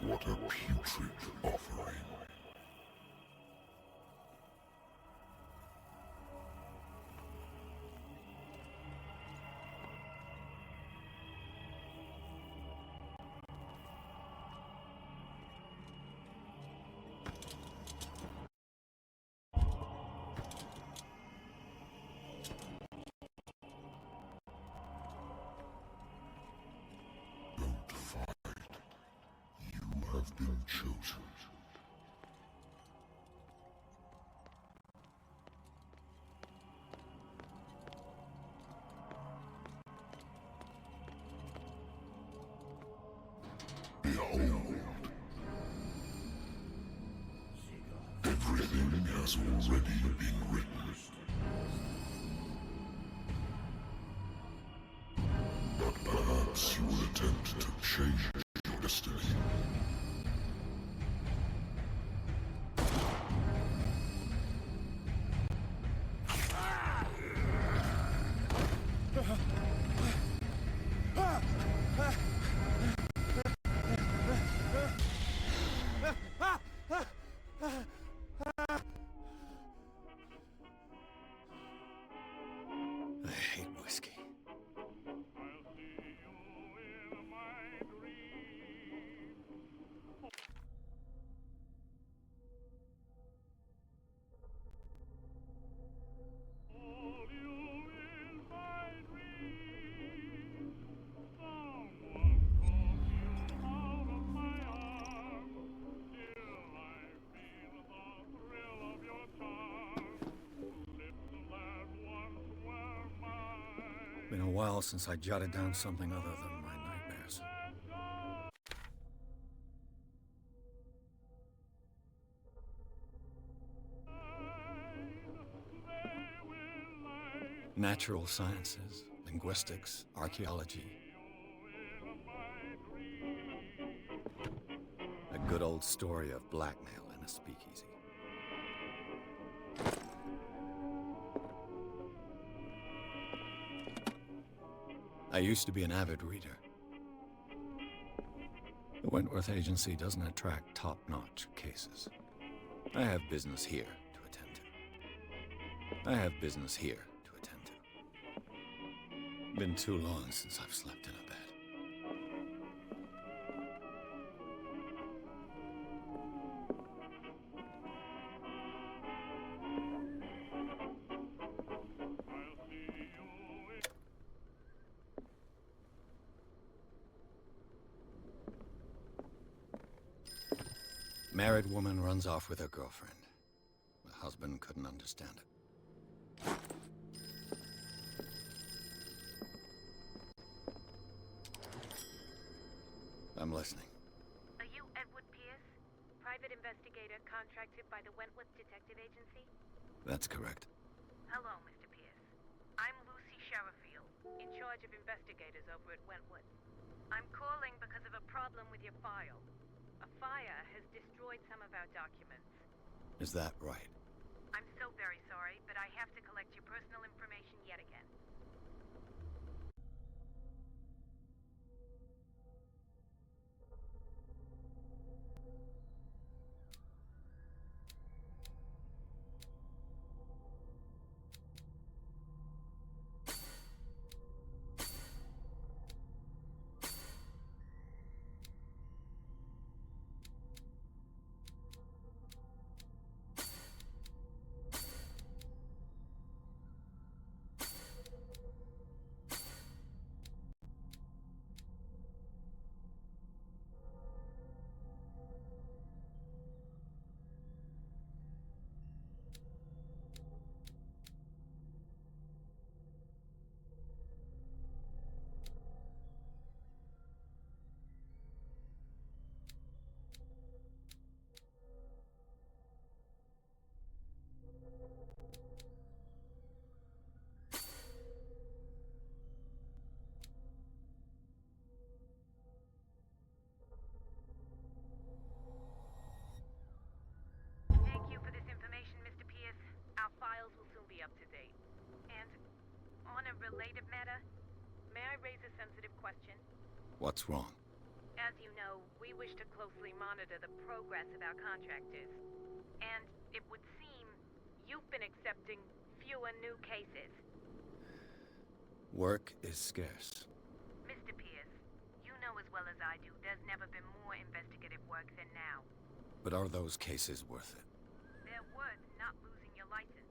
What a putrid offering. Don't fight. You have been chosen. Behold. Everything has already been written. But perhaps you will attempt to change your destiny. Been a while since I jotted down something other than my nightmares. Natural sciences, linguistics, archaeology. A good old story of blackmail in a speakeasy. I used to be an avid reader. The Wentworth Agency doesn't attract top-notch cases. I have business here to attend to. I have business here to attend to. Been too long since I've slept in a bed. Married woman runs off with her girlfriend. The husband couldn't understand it. I'm listening. Are you Edward Pierce, private investigator contracted by the Wentworth Detective Agency? That's correct. Hello, Mr. Pierce. I'm Lucy Sherifield, in charge of investigators over at Wentworth. I'm calling because of a problem with your file. A fire has destroyed some of our documents. Is that right? I'm so very sorry, but I have to collect your personal information yet again. Thank you for this information, Mr. Pierce. Our files will soon be up to date. And on a related matter, may I raise a sensitive question? What's wrong? As you know, we wish to closely monitor the progress of our contractors. And it would seem you've been accepting fewer new cases. Work is scarce. Mr. Pierce, you know as well as I do there's never been more investigative work than now. But are those cases worth it? They're worth not losing your license.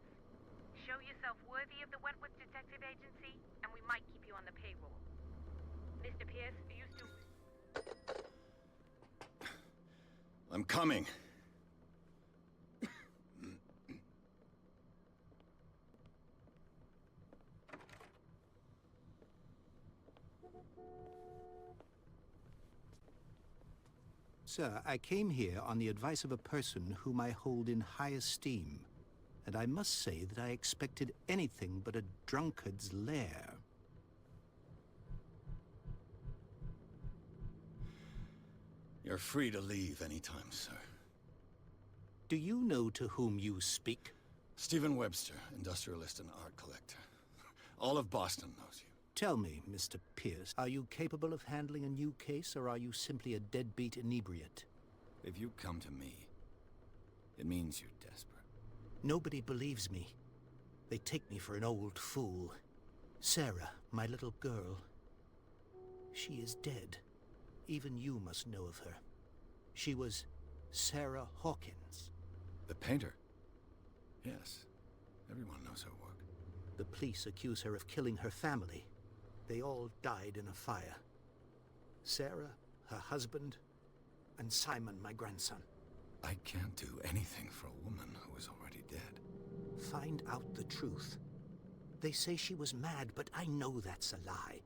Show yourself worthy of the Wentworth Detective Agency, and we might keep you on the payroll. Mr. Pierce, are you still... I'm coming. Sir, I came here on the advice of a person whom I hold in high esteem, and I must say that I expected anything but a drunkard's lair. You're free to leave anytime, sir. Do you know to whom you speak? Stephen Webster, industrialist and art collector. All of Boston knows you. Tell me, Mr. Pierce, are you capable of handling a new case, or are you simply a deadbeat inebriate? If you come to me, it means you're desperate. Nobody believes me. They take me for an old fool. Sarah, my little girl. She is dead. Even you must know of her. She was Sarah Hawkins. The painter? Yes. Everyone knows her work. The police accuse her of killing her family. They all died in a fire. Sarah, her husband, and Simon, my grandson. I can't do anything for a woman who is already dead. Find out the truth. They say she was mad, but I know that's a lie.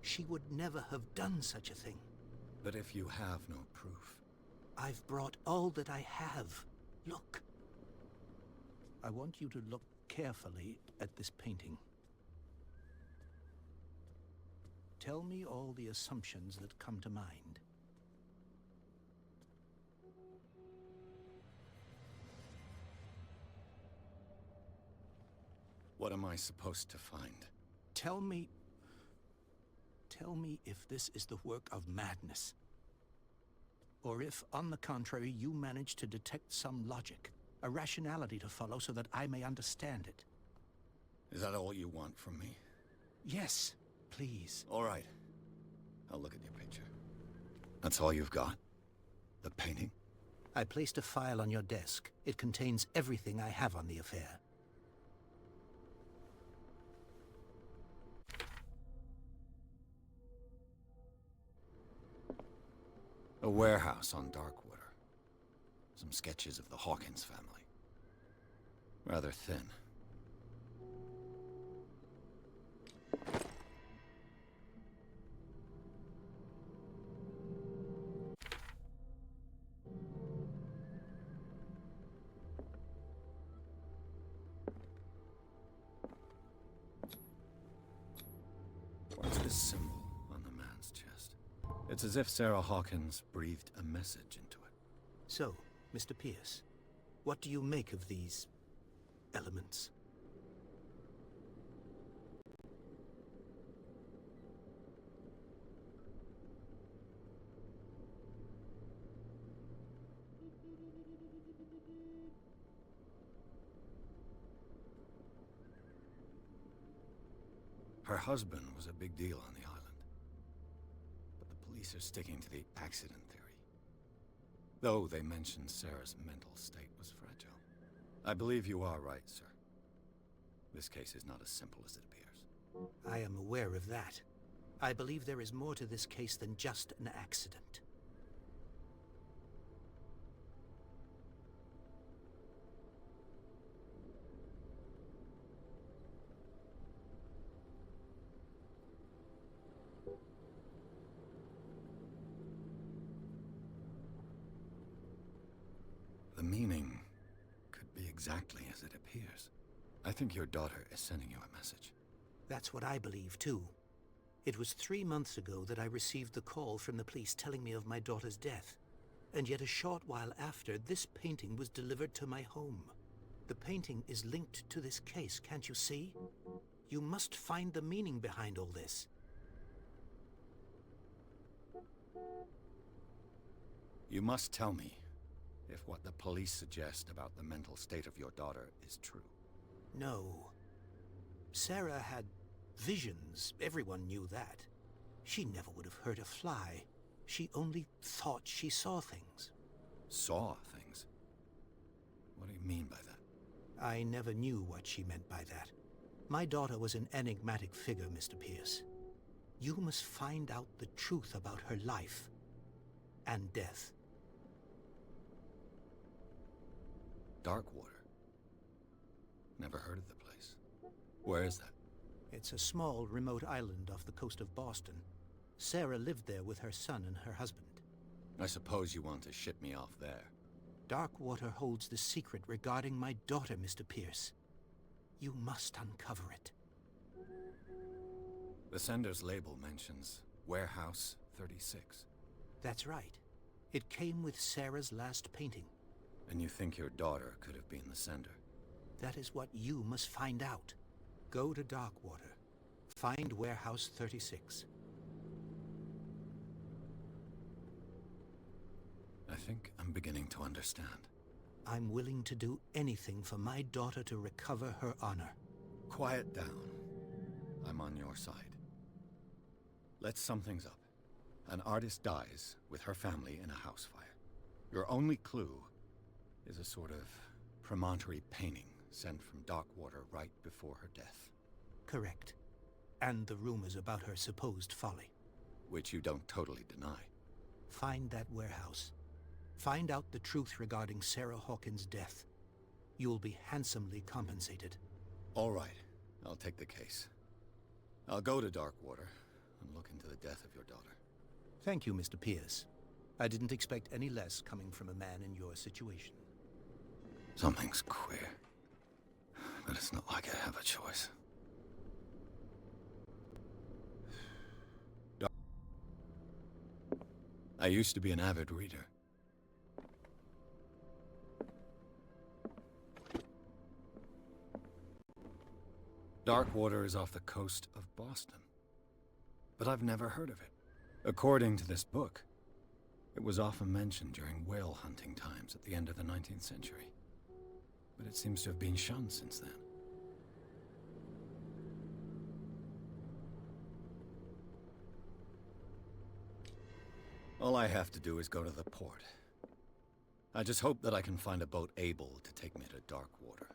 She would never have done such a thing. But if you have no proof... I've brought all that I have. Look. I want you to look carefully at this painting. Tell me all the assumptions that come to mind. What am I supposed to find? Tell me if this is the work of madness. Or if, on the contrary, you manage to detect some logic, a rationality to follow so that I may understand it. Is that all you want from me? Yes, please. All right. I'll look at your picture. That's all you've got? The painting? I placed a file on your desk. It contains everything I have on the affair. A warehouse on Darkwater. Some sketches of the Hawkins family. Rather thin. What's this symbol on the man's chest? It's as if Sarah Hawkins breathed a message into it. So, Mr. Pierce, what do you make of these elements? Her husband was a big deal on the island. But the police are sticking to the accident theory. Though they mentioned Sarah's mental state was fragile. I believe you are right, sir. This case is not as simple as it appears. I am aware of that. I believe there is more to this case than just an accident. The meaning could be exactly as it appears. I think your daughter is sending you a message. That's what I believe, too. It was 3 months ago that I received the call from the police telling me of my daughter's death. And yet a short while after, this painting was delivered to my home. The painting is linked to this case, can't you see? You must find the meaning behind all this. You must tell me if what the police suggest about the mental state of your daughter is true. No. Sarah had visions. Everyone knew that. She never would have hurt a fly. She only thought she saw things. Saw things? What do you mean by that? I never knew what she meant by that. My daughter was an enigmatic figure, Mr. Pierce. You must find out the truth about her life and death. Darkwater? Never heard of the place. Where is that? It's a small, remote island off the coast of Boston. Sarah lived there with her son and her husband. I suppose you want to ship me off there. Darkwater holds the secret regarding my daughter, Mr. Pierce. You must uncover it. The sender's label mentions Warehouse 36. That's right. It came with Sarah's last painting. And you think your daughter could have been the sender? That is what you must find out. Go to Darkwater. Find Warehouse 36. I think I'm beginning to understand. I'm willing to do anything for my daughter to recover her honor. Quiet down. I'm on your side. Let's sum things up. An artist dies with her family in a house fire. Your only clue is a sort of promontory painting sent from Darkwater right before her death. Correct. And the rumors about her supposed folly. Which you don't totally deny. Find that warehouse. Find out the truth regarding Sarah Hawkins' death. You'll be handsomely compensated. All right. I'll take the case. I'll go to Darkwater and look into the death of your daughter. Thank you, Mr. Pierce. I didn't expect any less coming from a man in your situation. Something's queer. But it's not like I have a choice. I used to be an avid reader. Darkwater is off the coast of Boston. But I've never heard of it. According to this book, it was often mentioned during whale hunting times at the end of the 19th century. But it seems to have been shunned since then. All I have to do is go to the port. I just hope that I can find a boat able to take me to Darkwater.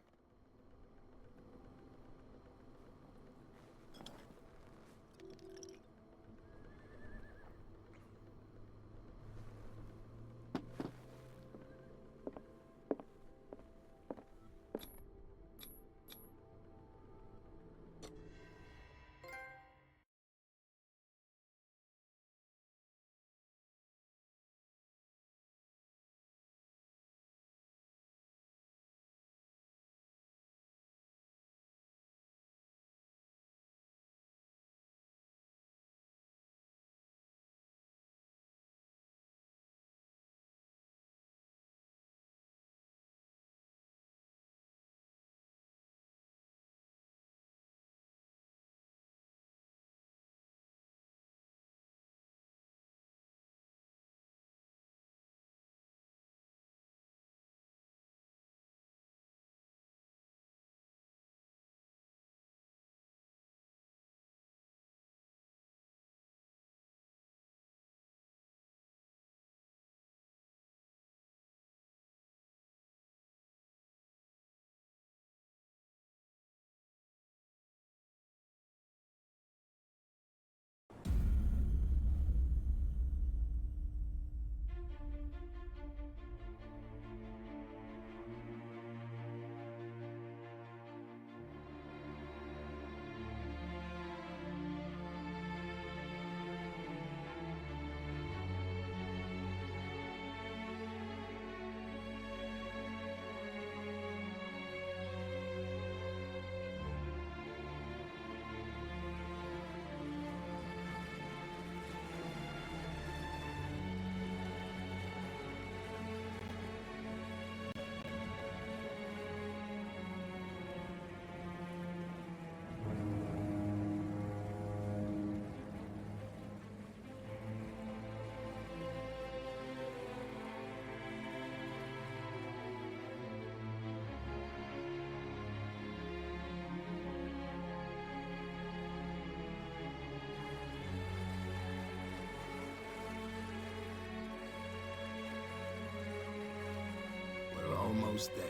We're almost there.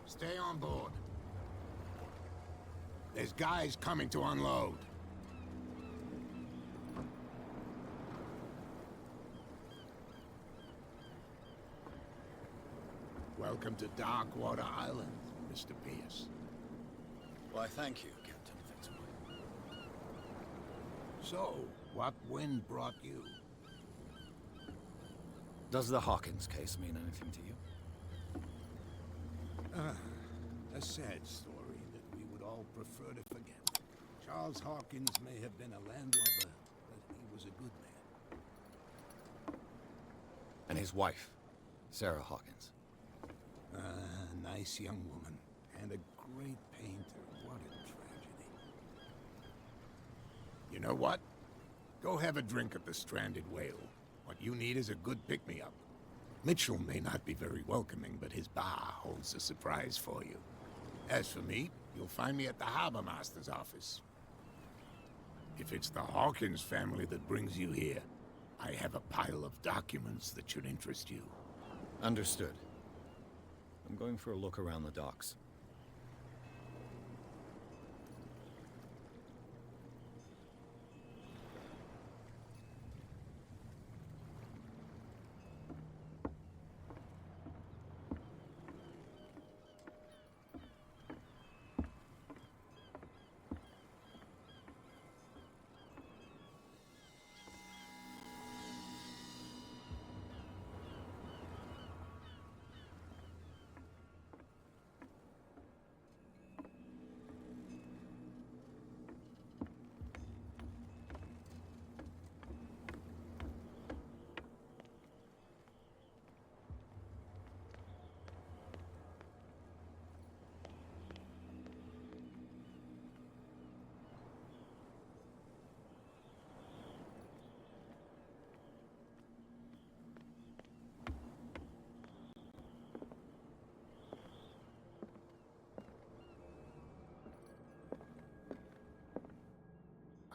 Stay on board. There's guys coming to unload. Welcome to Darkwater Island, Mr. Pierce. Why, thank you, Captain Fitzroy. So, what wind brought you? Does the Hawkins case mean anything to you? A sad story that we would all prefer to forget. Charles Hawkins may have been a landlubber, but he was a good man. And his wife, Sarah Hawkins. A nice young woman, and a great painter. What a tragedy. You know what? Go have a drink at the Stranded Whale. What you need is a good pick-me-up. Mitchell may not be very welcoming, but his bar holds a surprise for you. As for me, you'll find me at the Harbor Master's office. If it's the Hawkins family that brings you here, I have a pile of documents that should interest you. Understood. I'm going for a look around the docks.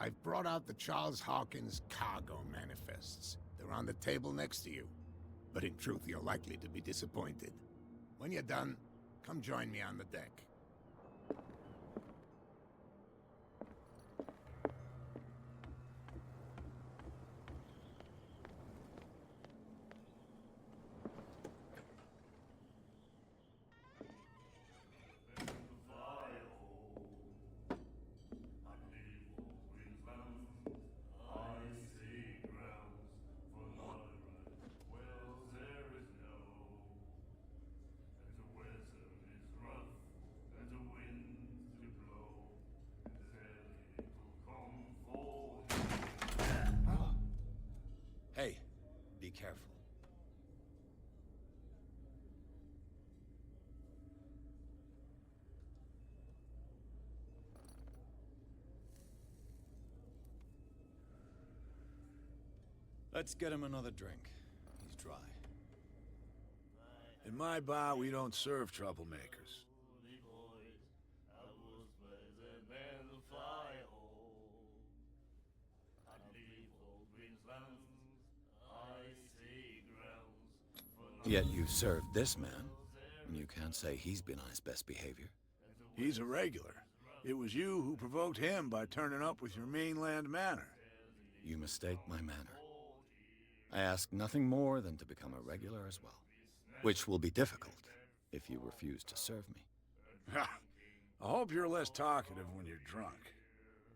I've brought out the Charles Hawkins cargo manifests. They're on the table next to you. But in truth, you're likely to be disappointed. When you're done, come join me on the deck. Hey, be careful. Let's get him another drink. He's dry. In my bar, we don't serve troublemakers. Yet you served this man, and you can't say he's been on his best behavior. He's a regular. It was you who provoked him by turning up with your mainland manner. You mistake my manner. I ask nothing more than to become a regular as well, which will be difficult if you refuse to serve me. I hope you're less talkative when you're drunk.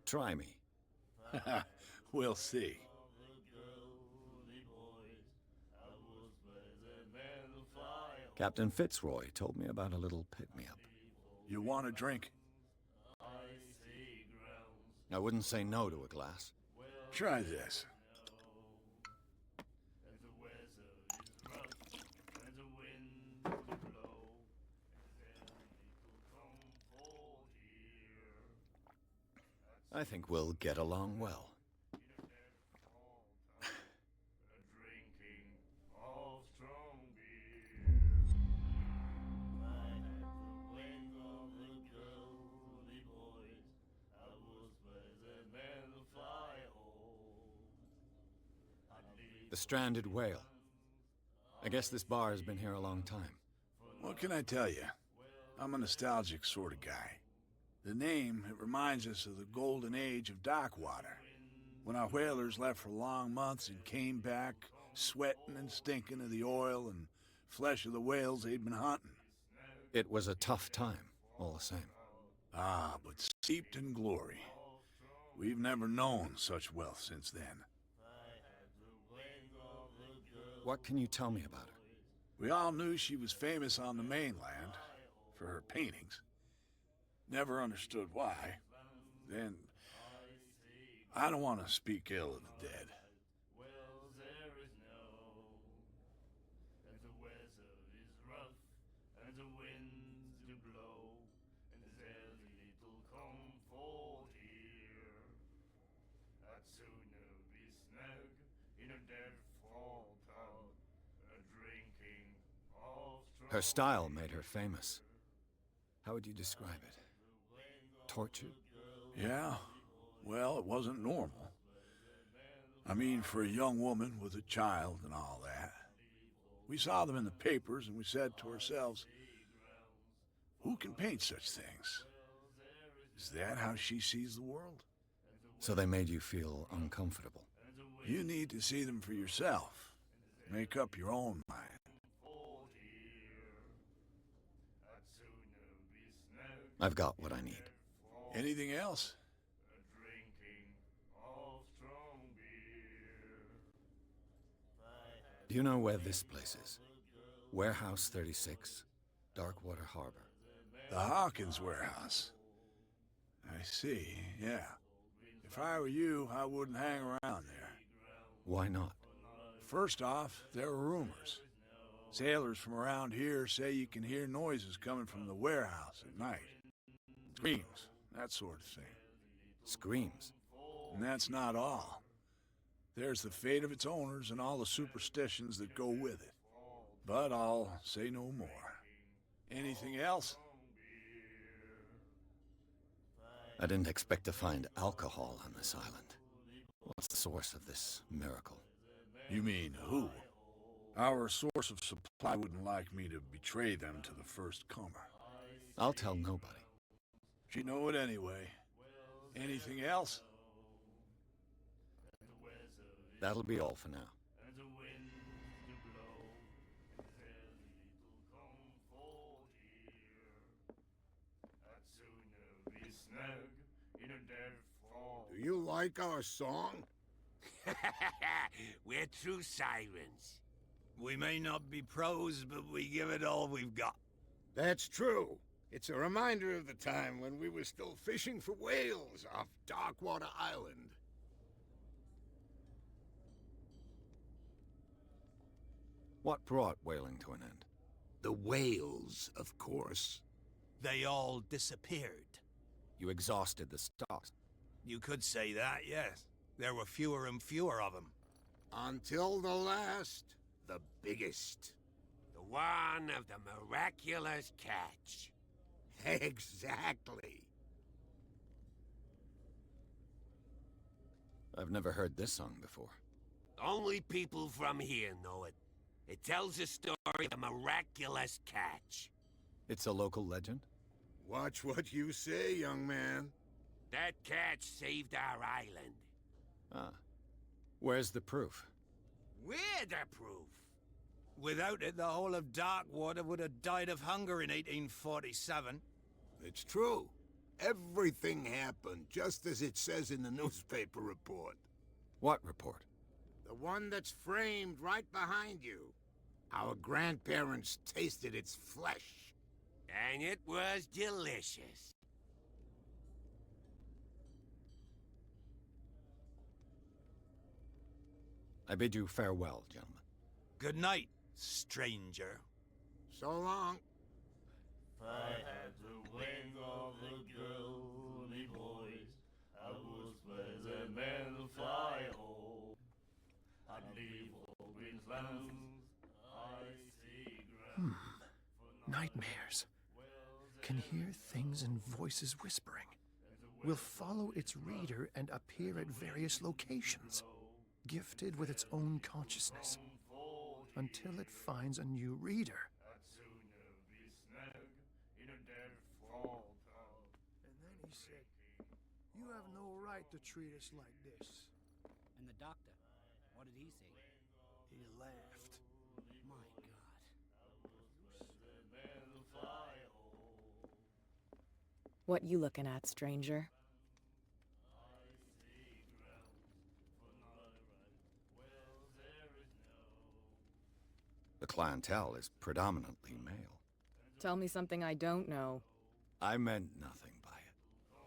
Try me. We'll see. Captain Fitzroy told me about a little pick-me-up. You want a drink? I wouldn't say no to a glass. Try this. I think we'll get along well. The Stranded Whale. I guess this bar has been here a long time. What can I tell you? I'm a nostalgic sort of guy. The name, it reminds us of the golden age of Darkwater, when our whalers left for long months and came back sweating and stinking of the oil and flesh of the whales they'd been hunting. It was a tough time, all the same. Ah, but steeped in glory. We've never known such wealth since then. What can you tell me about her? We all knew she was famous on the mainland for her paintings. Never understood why. Then, I don't want to speak ill of the dead. Her style made her famous. How would you describe it? Tortured? Yeah? Well, it wasn't normal. I mean, for a young woman with a child and all that. We saw them in the papers and we said to ourselves, who can paint such things? Is that how she sees the world? So they made you feel uncomfortable. You need to see them for yourself. Make up your own mind. I've got what I need. Anything else? Do you know where this place is? Warehouse 36, Darkwater Harbor. The Hawkins warehouse. I see, yeah. If I were you, I wouldn't hang around there. Why not? First off, there are rumors. Sailors from around here say you can hear noises coming from the warehouse at night. Screams, that sort of thing. Screams? And that's not all. There's the fate of its owners and all the superstitions that go with it. But I'll say no more. Anything else? I didn't expect to find alcohol on this island. What's the source of this miracle? You mean who? Our source of supply wouldn't like me to betray them to the first comer. I'll tell nobody. She'd know it anyway. Anything else? That'll be all for now. Do you like our song? We're true sirens. We may not be pros, but we give it all we've got. That's true. It's a reminder of the time when we were still fishing for whales off Darkwater Island. What brought whaling to an end? The whales, of course. They all disappeared. You exhausted the stocks. You could say that, yes. There were fewer and fewer of them. Until the last, the biggest. The one of the miraculous catch. Exactly. I've never heard this song before. Only people from here know it. It tells the story of the miraculous catch. It's a local legend? Watch what you say, young man. That catch saved our island. Ah. Where's the proof? We're the proof. Without it, the whole of Darkwater would have died of hunger in 1847. It's true. Everything happened just as it says in the newspaper report. What report? The one that's framed right behind you. Our grandparents tasted its flesh. And it was delicious. I bid you farewell, gentlemen. Good night, stranger. So long. If I had the wings of the girly boys, I would spread them and fly home. I'd leave all green lands, icy ground. Nightmares. Can hear things and voices whispering. Will follow its reader and appear at various locations, gifted with its own consciousness, until it finds a new reader. And then he said, "You have no right to treat us like this." And the doctor, what did he say? He laughed. My God. What you looking at, stranger? The clientele is predominantly male. Tell me something I don't know. I meant nothing by it.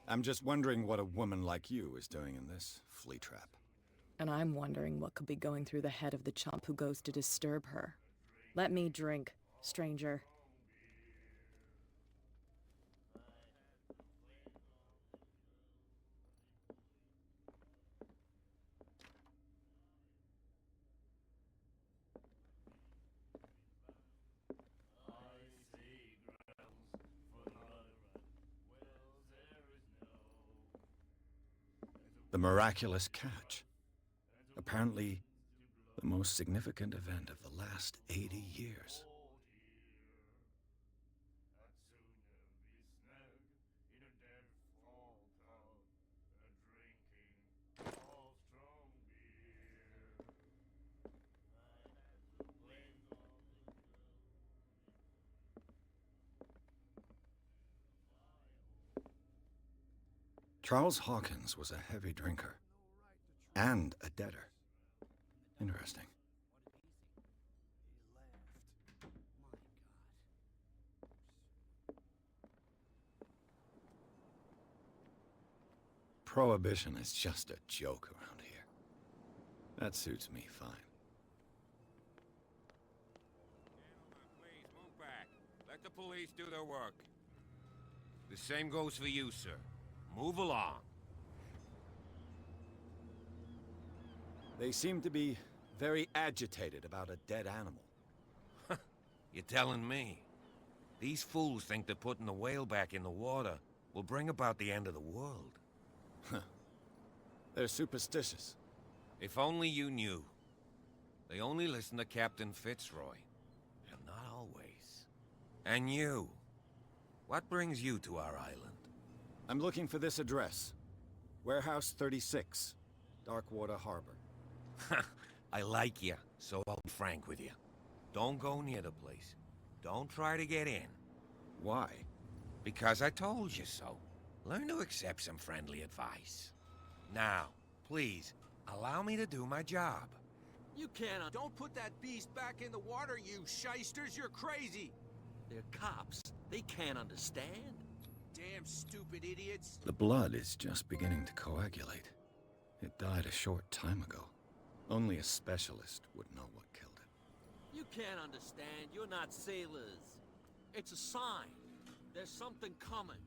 I'm just wondering what a woman like you is doing in this flea trap. And I'm wondering what could be going through the head of the chump who goes to disturb her. Let me drink, stranger. The miraculous catch. Apparently, the most significant event of the last 80 years. Charles Hawkins was a heavy drinker and a debtor. Interesting. Prohibition is just a joke around here. That suits me fine. Gentlemen, please move back. Let the police do their work. The same goes for you, sir. Move along. They seem to be very agitated about a dead animal. You're telling me? These fools think that putting the whale back in the water will bring about the end of the world. They're superstitious. If only you knew. They only listen to Captain Fitzroy. And not always. And you. What brings you to our island? I'm looking for this address. Warehouse 36, Darkwater Harbor. I like you, so I'll be frank with you. Don't go near the place. Don't try to get in. Why? Because I told you so. Learn to accept some friendly advice. Now, please, allow me to do my job. You can't. Don't put that beast back in the water, you shysters. You're crazy. They're cops. They can't understand. Damn stupid idiots. The blood is just beginning to coagulate. It died a short time ago. Only a specialist would know what killed it. You can't understand. You're not sailors. It's a sign. There's something coming.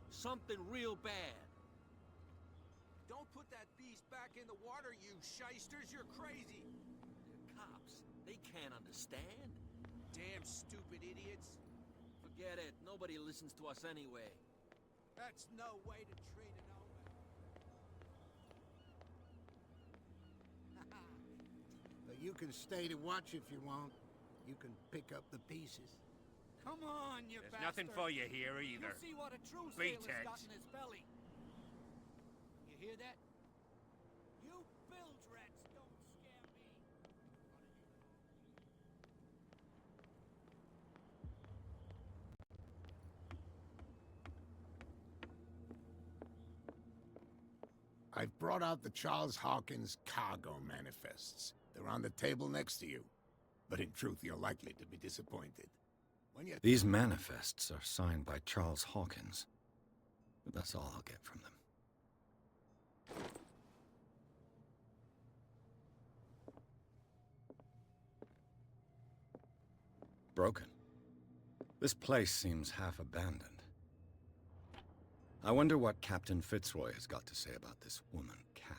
Something real bad. Don't put that beast back in the water, you shysters. You're crazy. They're cops. They can't understand. Damn stupid idiots. Forget it. Nobody listens to us anyway. That's no way to treat an old man. But you can stay to watch if you want. You can pick up the pieces. Come on, you There's bastard. nothing for you here either. You see what a true Beat sailor's got it. in his belly. You hear that? You bilge rats don't scare me. I've brought out the Charles Hawkins cargo manifests. They're on the table next to you. But in truth, you're likely to be disappointed. These manifests are signed by Charles Hawkins. But that's all I'll get from them. Broken. This place seems half abandoned. I wonder what Captain Fitzroy has got to say about this woman, Cat.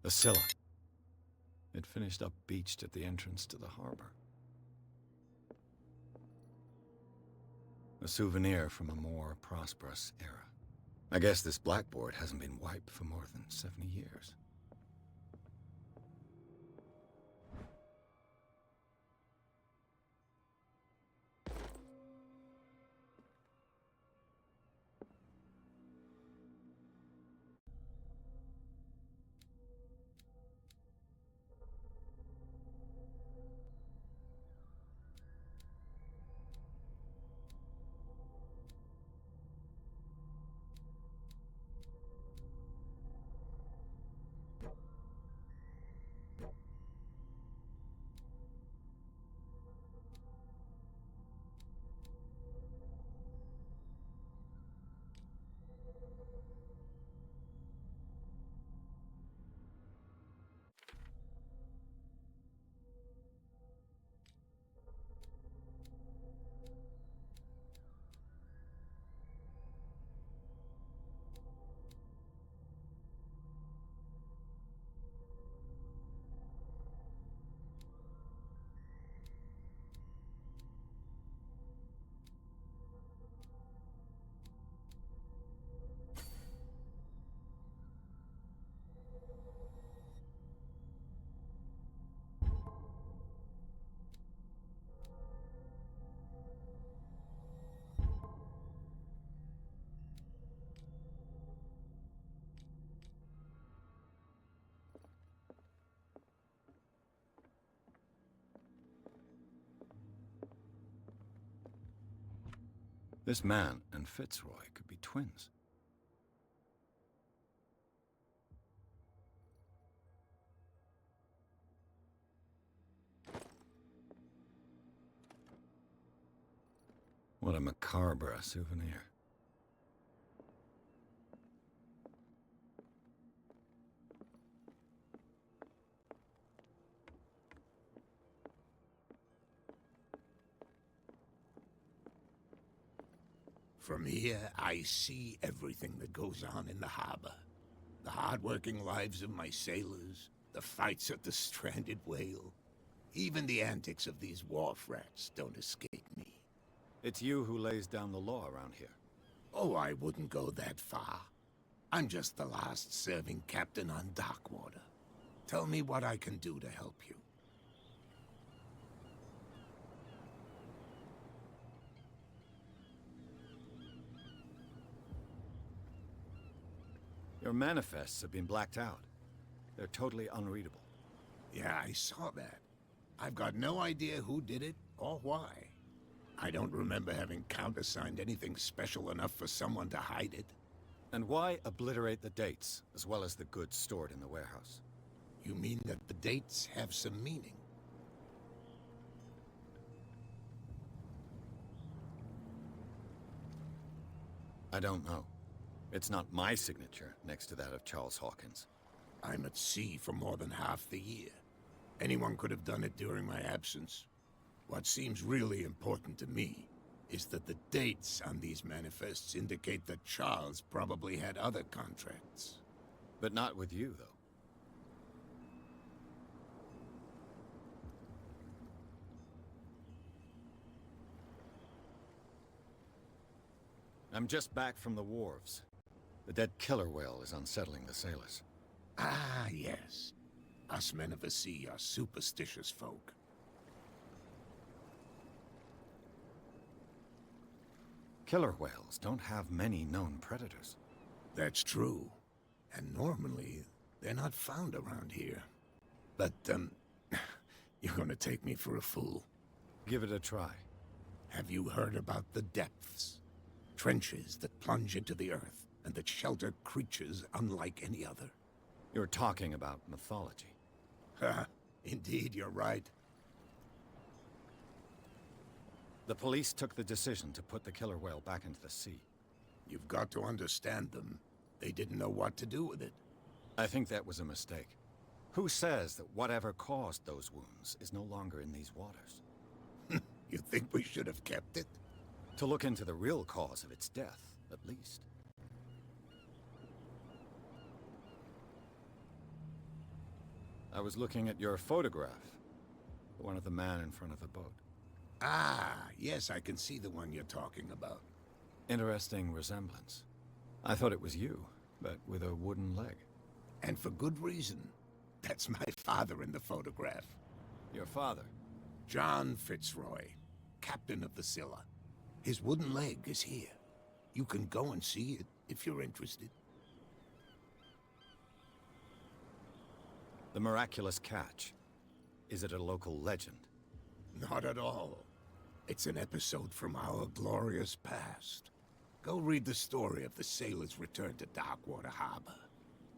The Scylla. It finished up beached at the entrance to the harbor. A souvenir from a more prosperous era. I guess this blackboard hasn't been wiped for more than 70 years. This man and Fitzroy could be twins. What a macabre souvenir. From here, I see everything that goes on in the harbor. The hard-working lives of my sailors, the fights at the stranded whale. Even the antics of these wharf rats don't escape me. It's you who lays down the law around here. Oh, I wouldn't go that far. I'm just the last serving captain on Darkwater. Tell me what I can do to help you. Your manifests have been blacked out. They're totally unreadable. Yeah, I saw that. I've got no idea who did it or why. I don't remember having countersigned anything special enough for someone to hide it. And why obliterate the dates, as well as the goods stored in the warehouse? You mean that the dates have some meaning? I don't know. It's not my signature next to that of Charles Hawkins. I'm at sea for more than half the year. Anyone could have done it during my absence. What seems really important to me is that the dates on these manifests indicate that Charles probably had other contracts. But not with you, though. I'm just back from the wharves. The dead killer whale is unsettling the sailors. Ah, yes. Us men of the sea are superstitious folk. Killer whales don't have many known predators. That's true. And normally, they're not found around here. But, you're gonna take me for a fool. Give it a try. Have you heard about the depths? Trenches that plunge into the earth, and that shelter creatures unlike any other. You're talking about mythology. Ha! Indeed, you're right. The police took the decision to put the killer whale back into the sea. You've got to understand them. They didn't know what to do with it. I think that was a mistake. Who says that whatever caused those wounds is no longer in these waters? You think we should have kept it? To look into the real cause of its death, at least. I was looking at your photograph. The one of the man in front of the boat. Ah, yes, I can see the one you're talking about. Interesting resemblance. I thought it was you, but with a wooden leg. And for good reason. That's my father in the photograph. Your father? John Fitzroy, captain of the Scylla. His wooden leg is here. You can go and see it, if you're interested. The miraculous catch. Is it a local legend? Not at all. It's an episode from our glorious past. Go read the story of the sailor's return to Darkwater Harbor.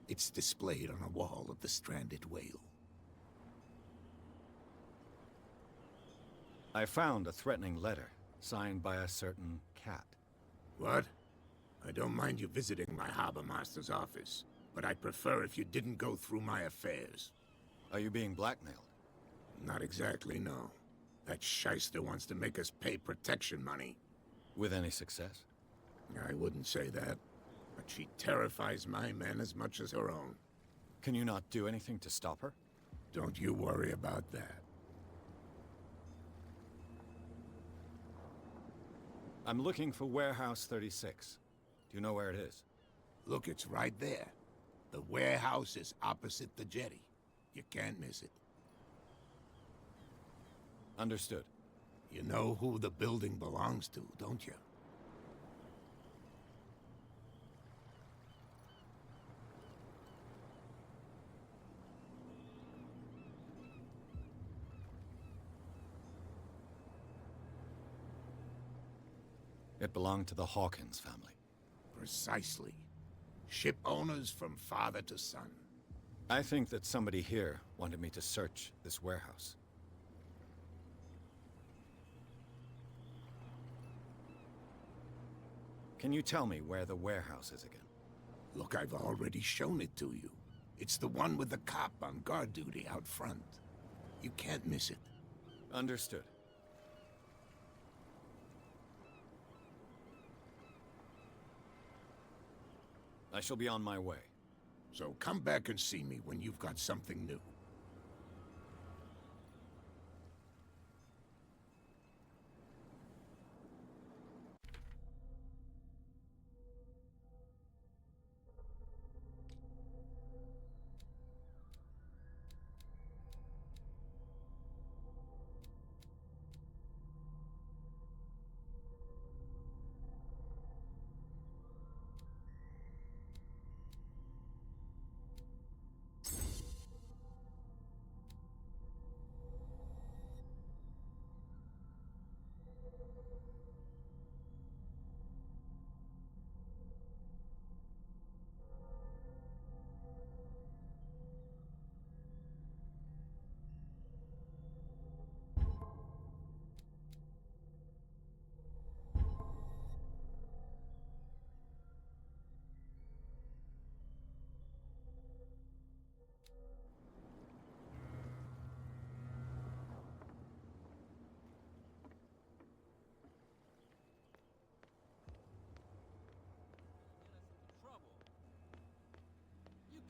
It's displayed on a wall of the stranded whale. I found a threatening letter, signed by a certain cat. What? I don't mind you visiting my harbor master's office, but I'd prefer if you didn't go through my affairs. Are you being blackmailed? Not exactly, no. That shyster wants to make us pay protection money. With any success? I wouldn't say that, but she terrifies my men as much as her own. Can you not do anything to stop her? Don't you worry about that. I'm looking for Warehouse 36. Do you know where it is? Look, it's right there. The warehouse is opposite the jetty. You can't miss it. Understood. You know who the building belongs to, don't you? It belonged to the Hawkins family. Precisely. Ship owners from father to son. I think that somebody here wanted me to search this warehouse. Can you tell me where the warehouse is again? Look, I've already shown it to you. It's the one with the cop on guard duty out front. You can't miss it. Understood. I shall be on my way. So come back and see me when you've got something new.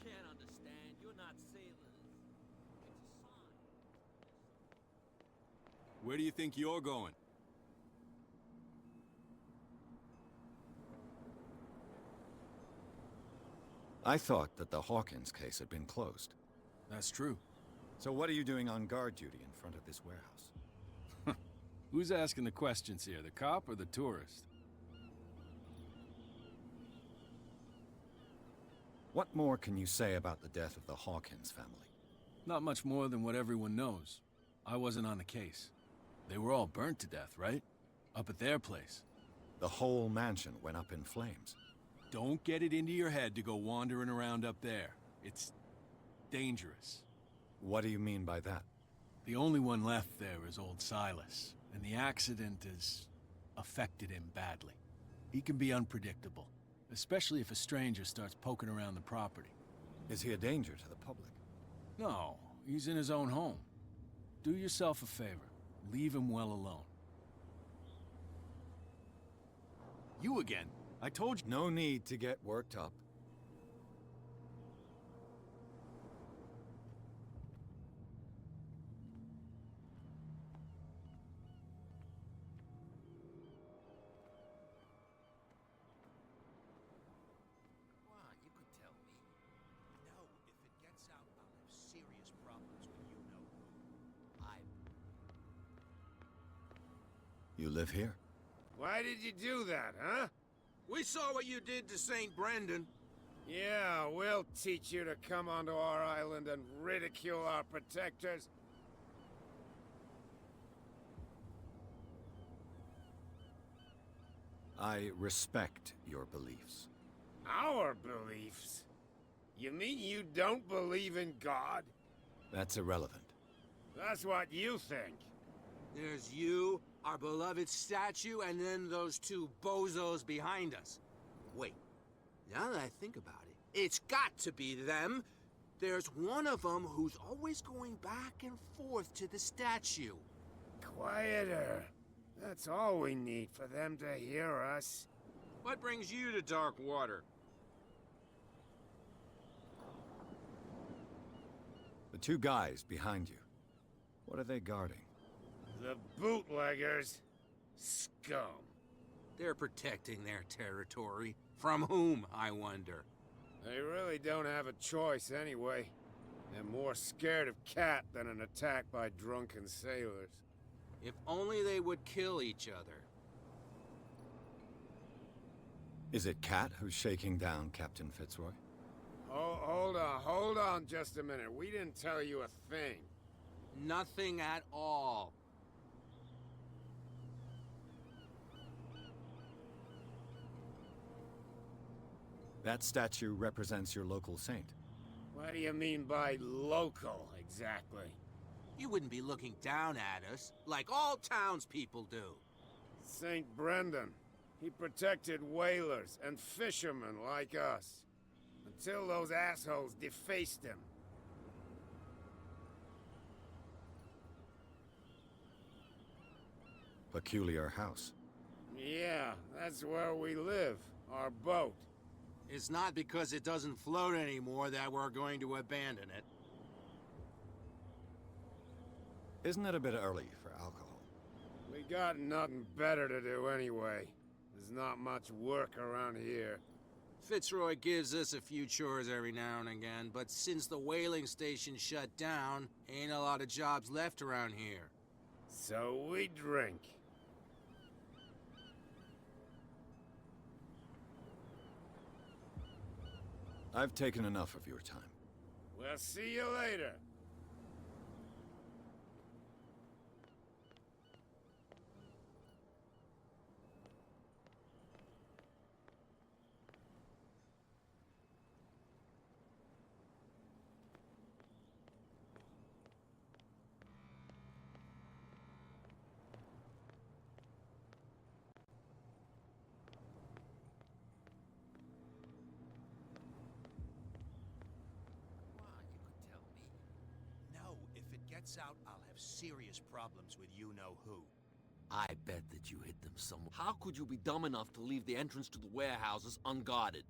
Can't understand. You're not sailors. It's a sign. Where do you think you're going? I thought that the Hawkins case had been closed. That's true. So what are you doing on guard duty in front of this warehouse? Who's asking the questions here, the cop or the tourist? What more can you say about the death of the Hawkins family? Not much more than what everyone knows. I wasn't on the case. They were all burnt to death, right? Up at their place. The whole mansion went up in flames. Don't get it into your head to go wandering around up there. It's dangerous. What do you mean by that? The only one left there is old Silas, and the accident has affected him badly. He can be unpredictable. Especially if a stranger starts poking around the property. Is he a danger to the public? No, he's in his own home. Do yourself a favor. Leave him well alone. You again. I told you. No need to get worked up. You live here? Why did you do that, huh? We saw what you did to St. Brendan. Yeah, we'll teach you to come onto our island and ridicule our protectors. I respect your beliefs. Our beliefs? You mean you don't believe in God? That's irrelevant. That's what you think. There's you, our beloved statue, and then those two bozos behind us. Wait, now that I think about it, it's got to be them. There's one of them who's always going back and forth to the statue. Quieter. That's all we need for them to hear us. What brings you to Darkwater? The two guys behind you. What are they guarding? The bootleggers. Scum. They're protecting their territory. From whom, I wonder? They really don't have a choice anyway. They're more scared of Cat than an attack by drunken sailors. If only they would kill each other. Is it Cat who's shaking down Captain Fitzroy? Oh, hold on just a minute. We didn't tell you a thing. Nothing at all. That statue represents your local saint. What do you mean by local, exactly? You wouldn't be looking down at us, like all townspeople do. St. Brendan. He protected whalers and fishermen like us. Until those assholes defaced him. Peculiar house. Yeah, that's where we live. Our boat. It's not because it doesn't float anymore that we're going to abandon it. Isn't it a bit early for alcohol? We got nothing better to do anyway. There's not much work around here. Fitzroy gives us a few chores every now and again, but since the whaling station shut down, ain't a lot of jobs left around here. So we drink. I've taken enough of your time. We'll see you later. Out, I'll have serious problems with you-know-who. I bet that you hid them somewhere. How could you be dumb enough to leave the entrance to the warehouses unguarded?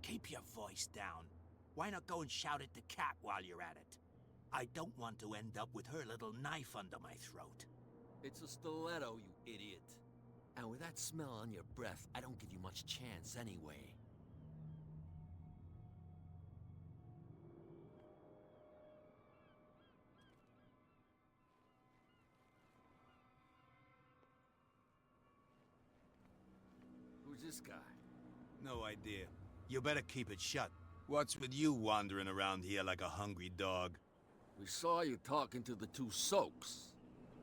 Keep your voice down. Why not go and shout at the cat while you're at it? I don't want to end up with her little knife under my throat. It's a stiletto, you idiot. And with that smell on your breath, I don't give you much chance anyway. Who's this guy? No idea. You better keep it shut. What's with you wandering around here like a hungry dog? We saw you talking to the two soaks.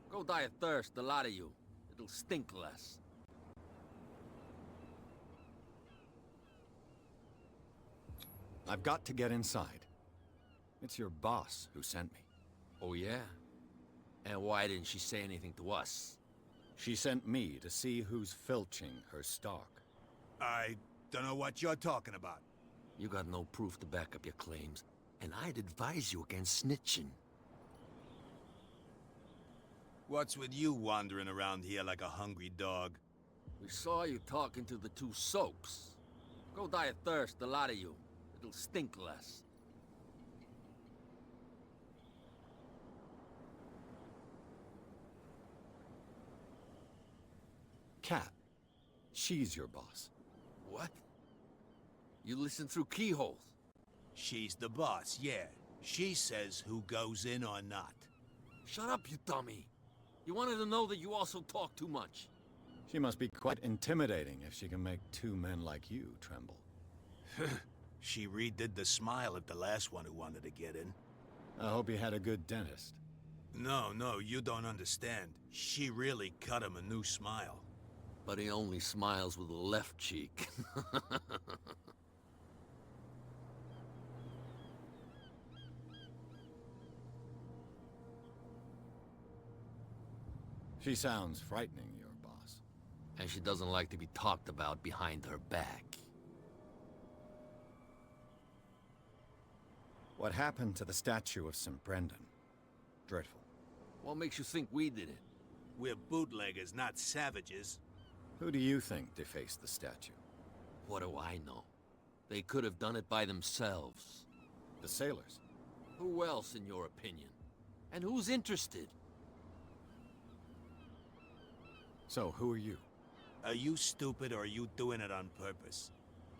Go die of thirst, the lot of you. It'll stink less. I've got to get inside. It's your boss who sent me. Oh, yeah? And why didn't she say anything to us? She sent me to see who's filching her stock. I don't know what you're talking about. You got no proof to back up your claims, and I'd advise you against snitching. What's with you wandering around here like a hungry dog? We saw you talking to the two soaks. Go die of thirst, the lot of you. It'll stink less. Cat. She's your boss. What? You listen through keyholes? She's the boss, yeah. She says who goes in or not. Shut up, you dummy. You wanted to know that you also talk too much. She must be quite intimidating if she can make two men like you tremble. She redid the smile at the last one who wanted to get in. I hope you had a good dentist. No, you don't understand. She really cut him a new smile. But he only smiles with the left cheek. She sounds frightening, your boss. And she doesn't like to be talked about behind her back. What happened to the statue of St. Brendan? Dreadful. What makes you think we did it? We're bootleggers, not savages. Who do you think defaced the statue? What do I know? They could have done it by themselves. The sailors? Who else, in your opinion? And who's interested? So, who are you? Are you stupid or are you doing it on purpose?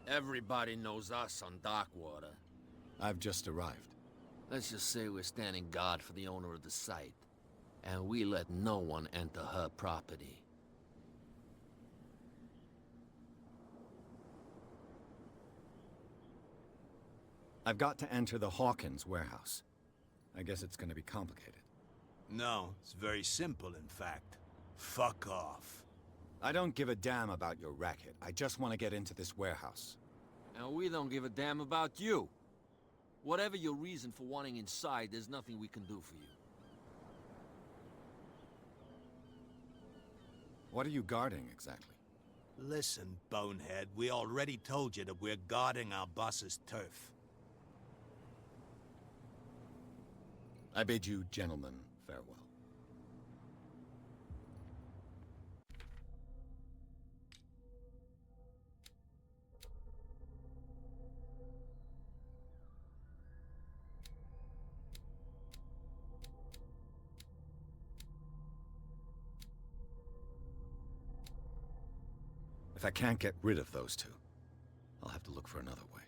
Everybody knows us on Darkwater. I've just arrived. Let's just say we're standing guard for the owner of the site. And we let no one enter her property. I've got to enter the Hawkins warehouse. I guess it's gonna be complicated. No, it's very simple, in fact. Fuck off. I don't give a damn about your racket. I just want to get into this warehouse. And we don't give a damn about you. Whatever your reason for wanting inside, there's nothing we can do for you. What are you guarding, exactly? Listen, bonehead, we already told you that we're guarding our boss's turf. I bid you gentlemen farewell. If I can't get rid of those two, I'll have to look for another way.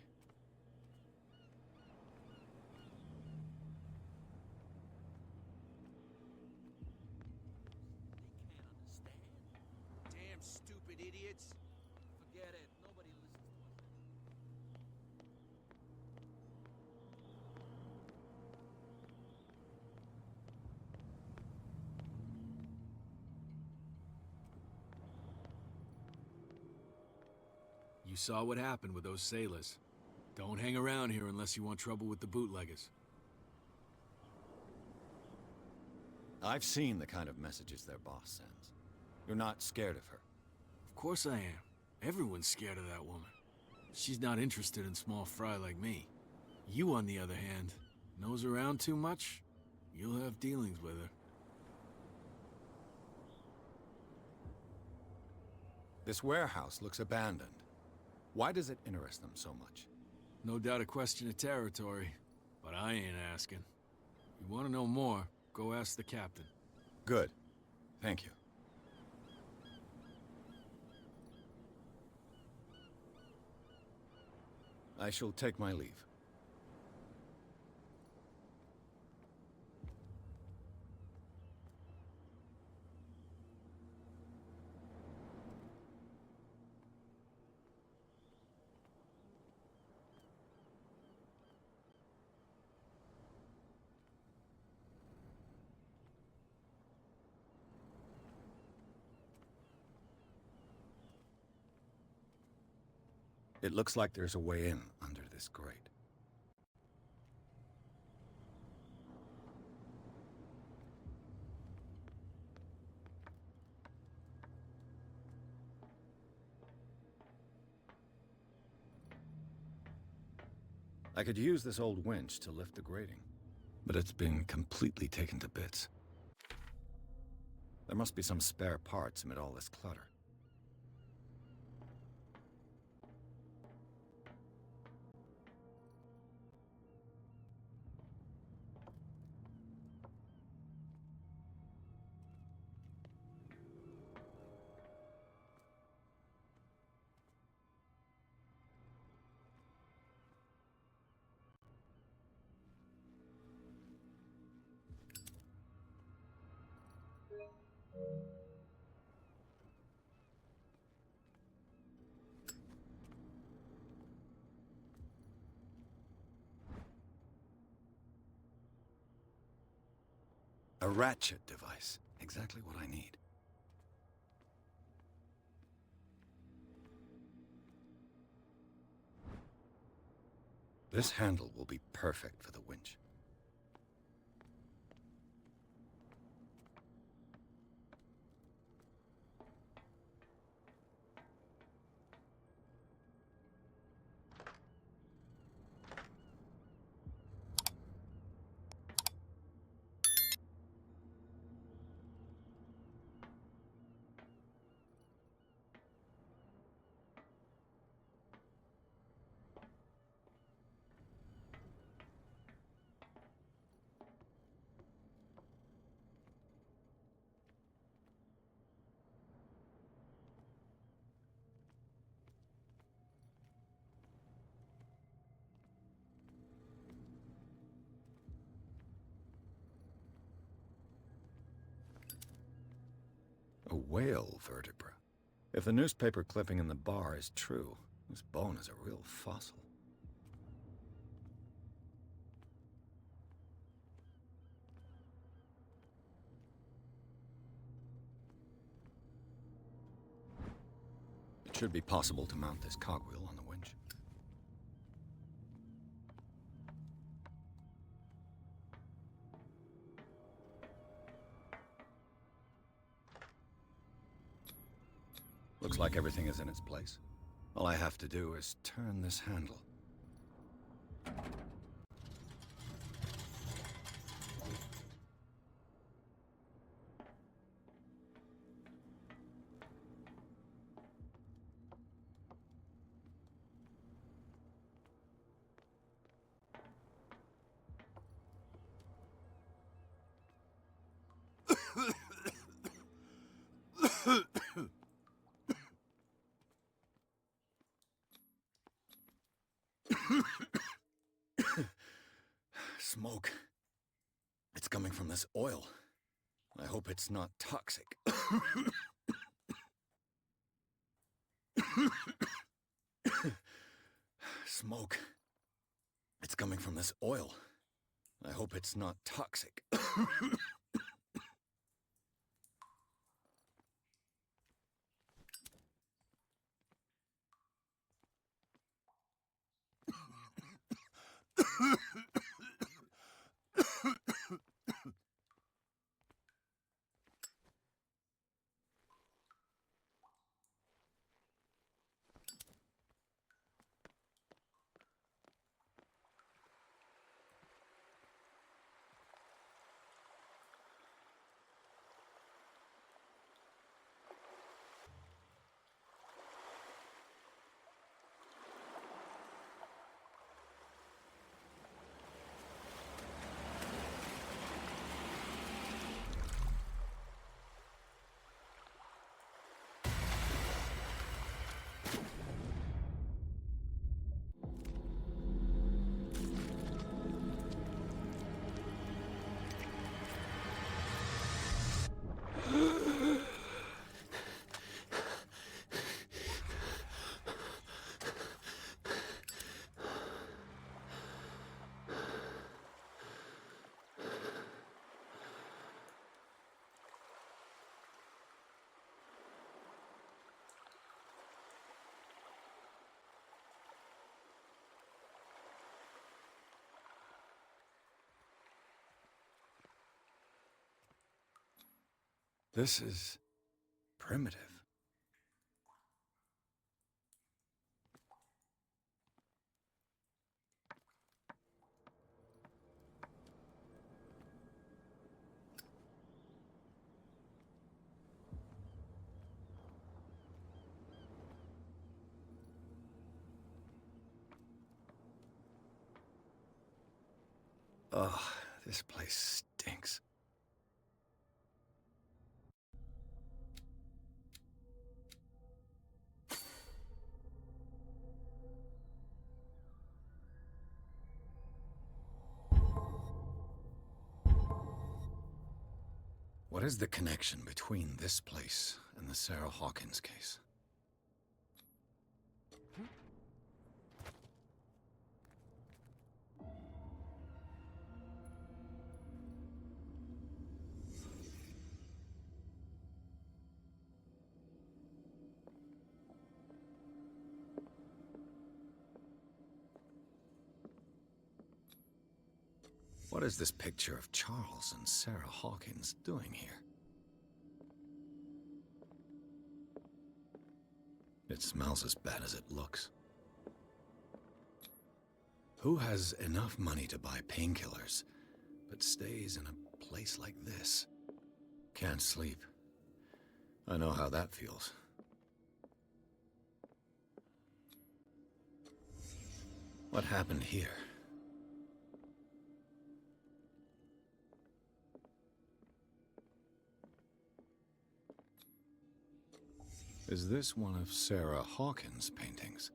Damn stupid idiots. Forget it. Nobody listens to us. You saw what happened with those sailors. Don't hang around here unless you want trouble with the bootleggers. I've seen the kind of messages their boss sends. You're not scared of her. Of course I am. Everyone's scared of that woman. She's not interested in small fry like me. You, on the other hand, nose around too much, you'll have dealings with her. This warehouse looks abandoned. Why does it interest them so much? No doubt a question of territory, but I ain't asking. You want to know more, go ask the captain. Good. Thank you. I shall take my leave. It looks like there's a way in under this grate. I could use this old winch to lift the grating, but it's been completely taken to bits. There must be some spare parts amid all this clutter. A ratchet device. Exactly what I need. This handle will be perfect for the winch. A whale vertebra. If the newspaper clipping in the bar is true, this bone is a real fossil. It should be possible to mount this cogwheel on the winch. Looks like everything is in its place. All I have to do is turn this handle. Smoke. It's coming from this oil. I hope it's not toxic. Smoke. It's coming from this oil. I hope it's not toxic. This is primitive. Ugh, this place stinks. What is the connection between this place and the Sarah Hawkins case? What is this picture of Charles and Sarah Hawkins doing here? It smells as bad as it looks. Who has enough money to buy painkillers, but stays in a place like this? Can't sleep. I know how that feels. What happened here? Is this one of Sarah Hawkins' paintings?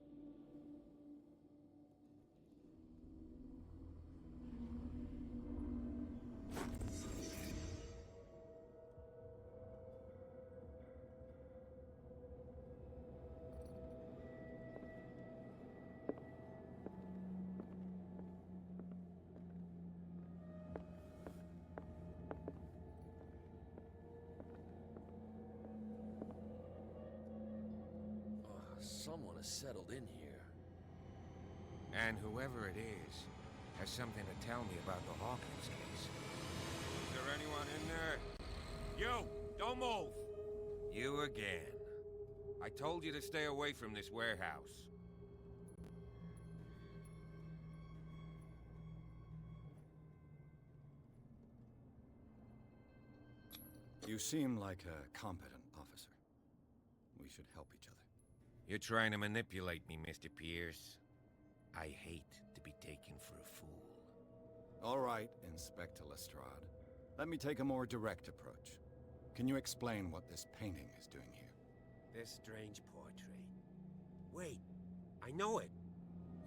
Someone has settled in here. And whoever it is has something to tell me about the Hawkins case. Is there anyone in there? You! Don't move! You again. I told you to stay away from this warehouse. You seem like a competent officer. We should help each other. You're trying to manipulate me, Mr. Pierce. I hate to be taken for a fool. All right, Inspector Lestrade. Let me take a more direct approach. Can you explain what this painting is doing here? This strange portrait. Wait, I know it.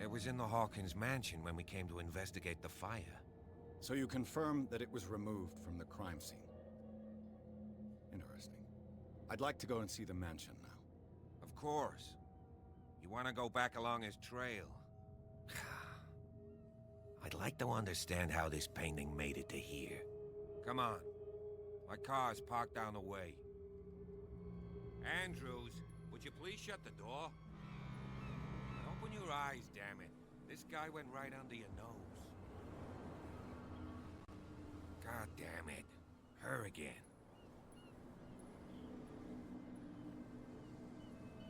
It was in the Hawkins mansion when we came to investigate the fire. So you confirm that it was removed from the crime scene? Interesting. I'd like to go and see the mansion now. Of course. You want to go back along his trail? I'd like to understand how this painting made it to here. Come on. My car's parked down the way. Andrews, would you please shut the door? Open your eyes, damn it. This guy went right under your nose. God damn it. Her again.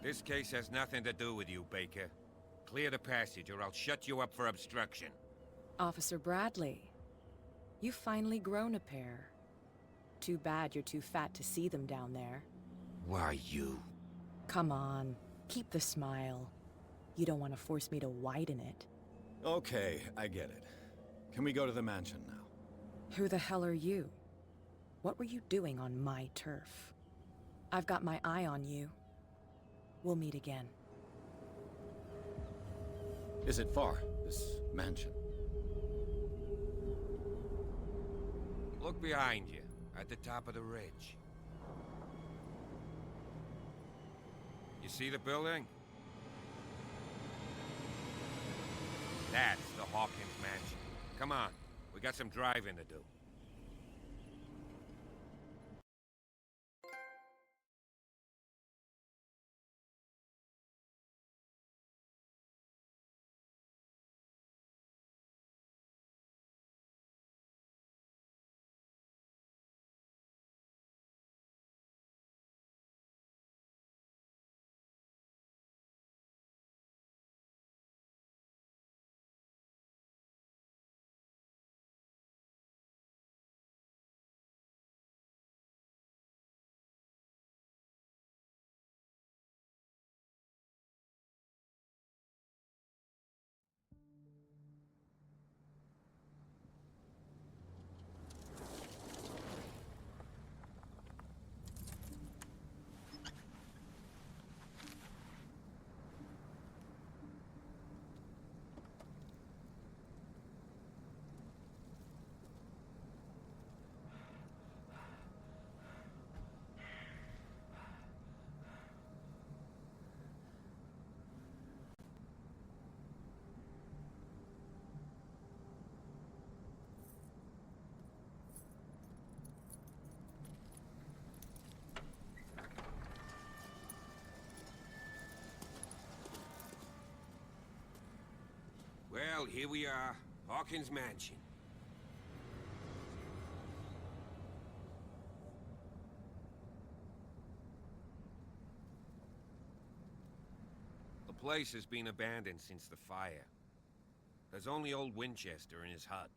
This case has nothing to do with you, Baker. Clear the passage or I'll shut you up for obstruction. Officer Bradley, you've finally grown a pair. Too bad you're too fat to see them down there. Why, you... Come on, keep the smile. You don't want to force me to widen it. Okay, I get it. Can we go to the mansion now? Who the hell are you? What were you doing on my turf? I've got my eye on you. We'll meet again. Is it far, this mansion? Look behind you, at the top of the ridge. You see the building? That's the Hawkins mansion. Come on, we got some driving to do. Well, here we are, Hawkins Mansion. The place has been abandoned since the fire. There's only old Winchester in his hut.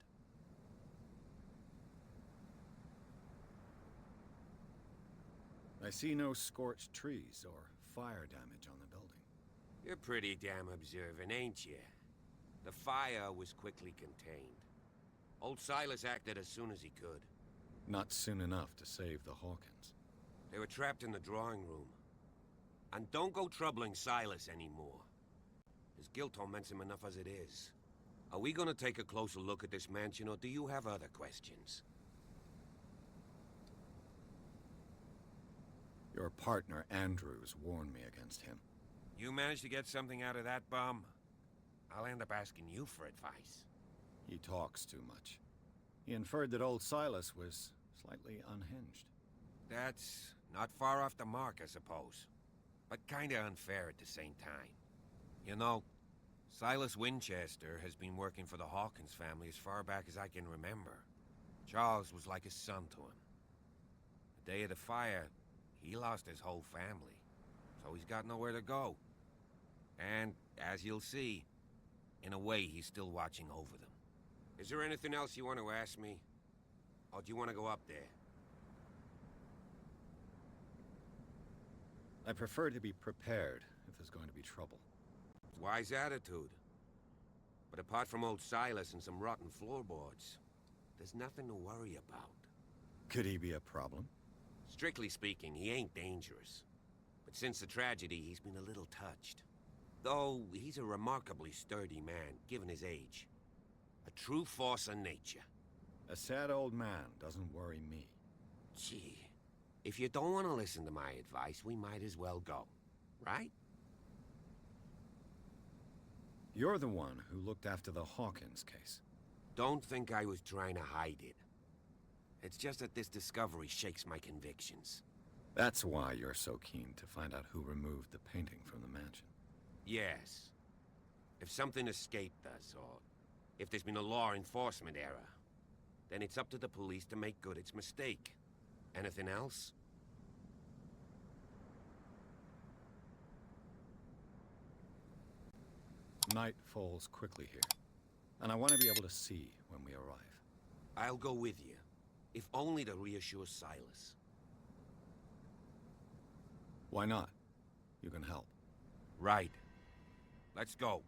I see no scorched trees or fire damage on the building. You're pretty damn observant, ain't you? The fire was quickly contained. Old Silas acted as soon as he could. Not soon enough to save the Hawkins. They were trapped in the drawing room. And don't go troubling Silas anymore. His guilt torments him enough as it is. Are we gonna take a closer look at this mansion, or do you have other questions? Your partner, Andrews, warned me against him. You managed to get something out of that bum? I'll end up asking you for advice. He talks too much. He inferred that old Silas was slightly unhinged. That's not far off the mark, I suppose. But kinda unfair at the same time. You know, Silas Winchester has been working for the Hawkins family as far back as I can remember. Charles was like a son to him. The day of the fire, he lost his whole family. so he's got nowhere to go. And, as you'll see, in a way, he's still watching over them. Is there anything else you want to ask me? Or do you want to go up there? I prefer to be prepared if there's going to be trouble. Wise attitude. But apart from old Silas and some rotten floorboards, there's nothing to worry about. Could he be a problem? Strictly speaking, he ain't dangerous. But since the tragedy, he's been a little touched. Though, he's a remarkably sturdy man, given his age. A true force of nature. A sad old man doesn't worry me. Gee, if you don't want to listen to my advice, we might as well go. Right? You're the one who looked after the Hawkins case. Don't think I was trying to hide it. It's just that this discovery shakes my convictions. That's why you're so keen to find out who removed the painting from the mansion. Yes. If something escaped us, or if there's been a law enforcement error, then it's up to the police to make good its mistake. Anything else? Night falls quickly here, and I want to be able to see when we arrive. I'll go with you, if only to reassure Silas. Why not? You can help. Right. Let's go.